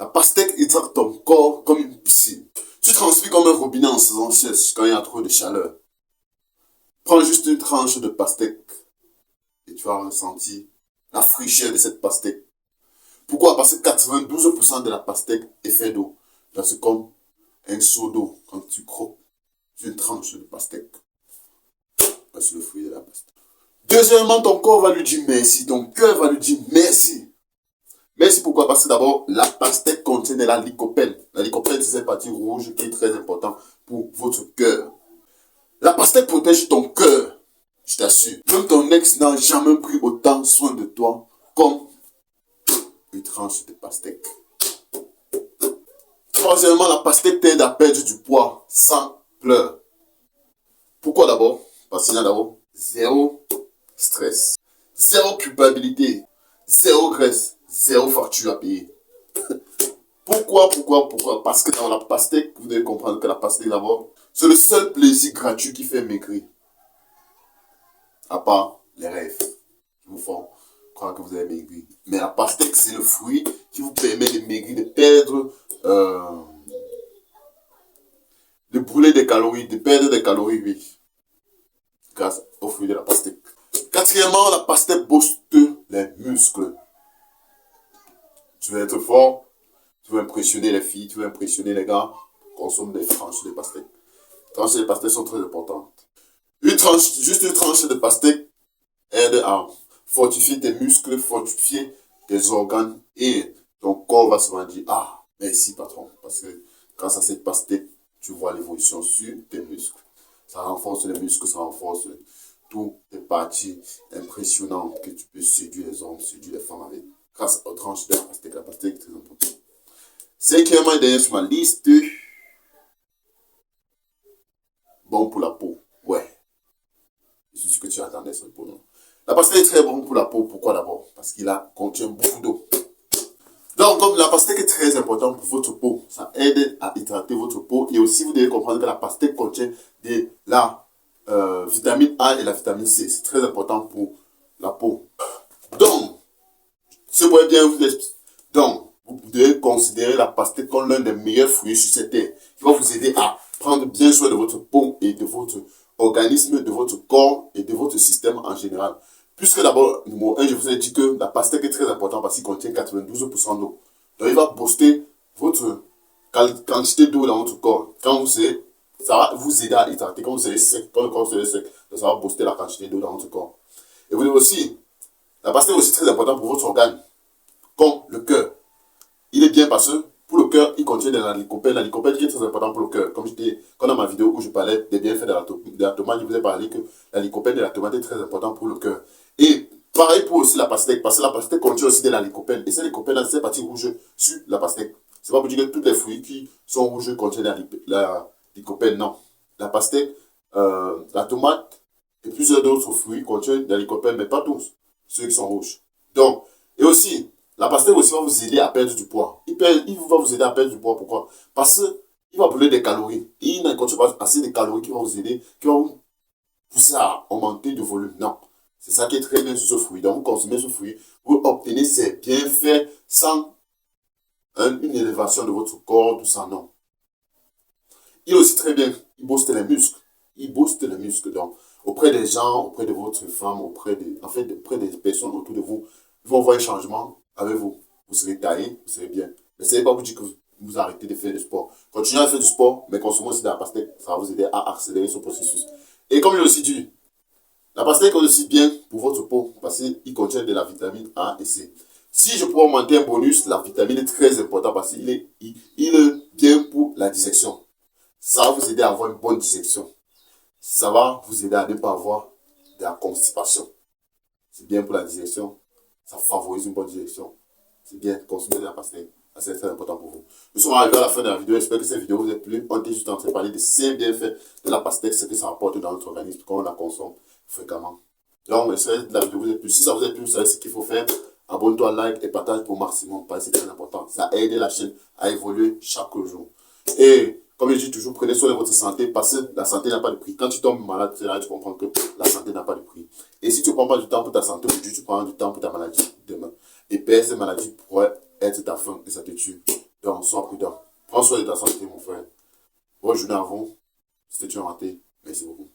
La pastèque hydrate ton corps comme une piscine. Tu transpires comme un robinet en saison sèche quand il y a trop de chaleur. Prends juste une tranche de pastèque et tu vas ressentir la fraîcheur de cette pastèque. Pourquoi? Parce que 92% de la pastèque est fait d'eau. C'est comme un seau d'eau quand tu croques une tranche de pastèque. Voici le fruit de la pastèque. Deuxièmement, ton corps va lui dire merci. Ton cœur va lui dire merci. Merci pourquoi? Parce que d'abord, la pastèque contient de la lycopène. La lycopène, c'est cette partie rouge qui est très importante pour votre cœur. La pastèque protège ton cœur, je t'assure. Même ton ex n'a jamais pris autant soin de toi comme une tranche de pastèque. Troisièmement, la pastèque t'aide à perdre du poids sans pleurs. Pourquoi d'abord? Parce qu'il y a d'abord zéro stress, zéro culpabilité, zéro graisse, zéro facture à payer. Pourquoi? Parce que dans la pastèque, vous devez comprendre que la pastèque d'abord, c'est le seul plaisir gratuit qui fait maigrir. À part les rêves qui vous font croire que vous avez maigri. Mais la pastèque, c'est le fruit qui vous permet de maigrir, de perdre, de brûler des calories, de perdre des calories, oui. Grâce au fruit de la pastèque. Quatrièmement, la pastèque booste les muscles. Tu veux être fort, tu veux impressionner les filles, tu veux impressionner les gars, consomme des tranches de pastèque. Les tranches de pastèque sont très importantes. Juste une tranche de pastèque aide à fortifier tes muscles, fortifier tes organes et ton corps va se dire, ah, merci patron, parce que grâce à cette pastèque, tu vois l'évolution sur tes muscles. Ça renforce les muscles, ça renforce toutes les parties impressionnantes que tu peux séduire les hommes, séduire les femmes avec. Grâce aux tranches de la pastèque est très importante. Cinquièmement et dernier sur ma liste, bon pour la peau. Ouais. Je suis sûr que tu attendais ça pour nous. La pastèque est très bonne pour la peau. Pourquoi d'abord? Parce qu'il contient beaucoup d'eau. Donc, comme la pastèque est très importante pour votre peau, ça aide à hydrater votre peau. Et aussi, vous devez comprendre que la pastèque contient de la vitamine A et la vitamine C. C'est très important pour la peau. Donc, ce pourrait bien vous expliquer. Donc, vous devez considérer la pastèque comme l'un des meilleurs fruits sur cette terre qui va vous aider à prendre bien soin de votre peau et de votre organisme, de votre corps et de votre système en général. Puisque d'abord, numéro 1, je vous ai dit que la pastèque est très importante parce qu'il contient 92% d'eau. Donc, il va booster votre quantité d'eau dans votre corps. Quand vous savez, ça va vous aider à hydrater. Quand vous serez sec, quand le corps sera sec, ça va booster la quantité d'eau dans votre corps. Et vous devez aussi, la pastèque est aussi très importante pour votre organe, comme le cœur. Il est bien parce que pour le cœur, il contient de la lycopène. La lycopène qui est très importante pour le cœur. Comme je dis, quand dans ma vidéo où je parlais des bienfaits de la tomate, je vous ai parlé que la lycopène de la tomate est très importante pour le cœur. Et pareil pour aussi la pastèque, parce que la pastèque contient aussi de la lycopène. Et cette lycopène, c'est partie rouge sur la pastèque. C'est pas pour dire que tous les fruits qui sont rouges contiennent la lycopène, non. La pastèque, la tomate et plusieurs d'autres fruits contiennent de la lycopène, mais pas tous, ceux qui sont rouges. Donc, et aussi, la pastèque aussi va vous aider à perdre du poids. Il va vous aider à perdre du poids. Pourquoi? Parce qu'il va brûler des calories. Et il n'a pas assez de calories qui vont vous aider, qui vont vous pousser à augmenter de volume. Non. C'est ça qui est très bien sur ce fruit. Donc, vous consommez ce fruit, vous obtenez ces bienfaits sans une élévation de votre corps, tout ça, non. Il est aussi très bien, il booste les muscles. Il booste les muscles. Donc, auprès des gens, auprès de votre femme, auprès des personnes autour de vous, ils vont voir un changement avec vous. Vous serez taillé, vous serez bien. Mais ce n'est pas vous dire que vous arrêtez de faire du sport. Continuez à faire du sport, mais consommez aussi de la pastèque. Ça va vous aider à accélérer ce processus. Et comme je l'ai aussi dit, la pastèque est aussi bien pour votre peau parce qu'il contient de la vitamine A et C. Si je peux augmenter un bonus, la vitamine est très importante parce qu'il est bien pour la digestion. Ça va vous aider à avoir une bonne digestion. Ça va vous aider à ne pas avoir de la constipation. C'est bien pour la digestion. Ça favorise une bonne digestion. C'est bien, consommer de la pastèque. C'est très important pour vous. Nous sommes arrivés à la fin de la vidéo. J'espère que cette vidéo vous a plu. On était juste en train de parler de ces bienfaits de la pastèque, ce que ça apporte dans notre organisme quand on la consomme fréquemment. Donc, j'espère que la vidéo vous a plu. Si ça vous a plu, vous savez ce qu'il faut faire. Abonne-toi, like et partage pour maximum. Parce que c'est très important. Ça aide la chaîne à évoluer chaque jour. Et comme je dis toujours, prenez soin de votre santé parce que la santé n'a pas de prix. Quand tu tombes malade, c'est là que tu comprends que la santé n'a pas de prix. Et si tu ne prends pas du temps pour ta santé aujourd'hui, tu prends du temps pour ta maladie demain. Et perdre cette maladie pourrait être ta fin et ça te tue. Donc, sois prudent. Prends soin de ta santé, mon frère. Bonne journée à vous. C'était un raté. Merci beaucoup.